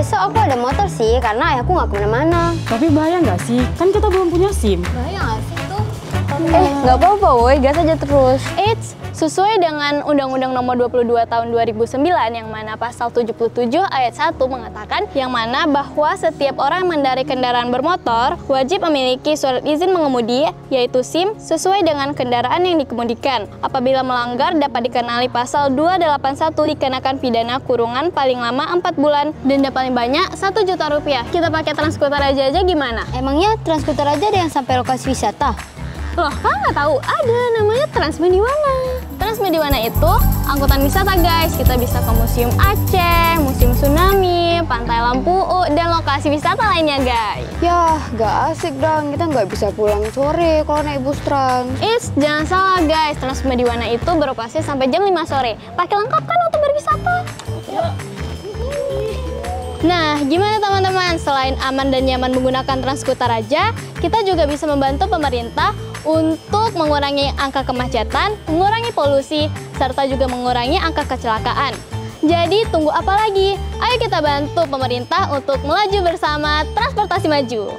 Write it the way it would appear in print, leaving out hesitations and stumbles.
besok aku ada motor sih, karena ayahku nggak kemana-mana. Tapi bahaya nggak sih? Kan kita belum punya SIM. Bahaya nggak sih tuh? Nggak apa-apa, woi, gas aja terus. Eits, sesuai dengan Undang-Undang Nomor 22 Tahun 2009 yang mana pasal 77 ayat 1 mengatakan yang mana bahwa setiap orang mengendarai kendaraan bermotor wajib memiliki surat izin mengemudi yaitu SIM sesuai dengan kendaraan yang dikemudikan. Apabila melanggar dapat dikenali pasal 281 dikenakan pidana kurungan paling lama 4 bulan, denda paling banyak 1 juta rupiah. Kita pakai Transkuter aja gimana? Emangnya Transkuter aja ada yang sampai lokasi wisata? Loh, kan nggak tahu? Ada, namanya Transmediwana. Transmediwana itu angkutan wisata guys. Kita bisa ke Museum Aceh, Museum Tsunami, Pantai Lampu, dan lokasi wisata lainnya guys. Yah, gak asik dong. Kita nggak bisa pulang sore kalau naik bus trans. Jangan salah guys, Transmediwana itu beroperasi sampai jam 5 sore. Pakai lengkap kan untuk berwisata? Nah, gimana teman-teman? Selain aman dan nyaman menggunakan Transkuter aja, kita juga bisa membantu pemerintah untuk mengurangi angka kemacetan, mengurangi polusi, serta juga mengurangi angka kecelakaan. Jadi, tunggu apa lagi? Ayo kita bantu pemerintah untuk melaju bersama transportasi maju.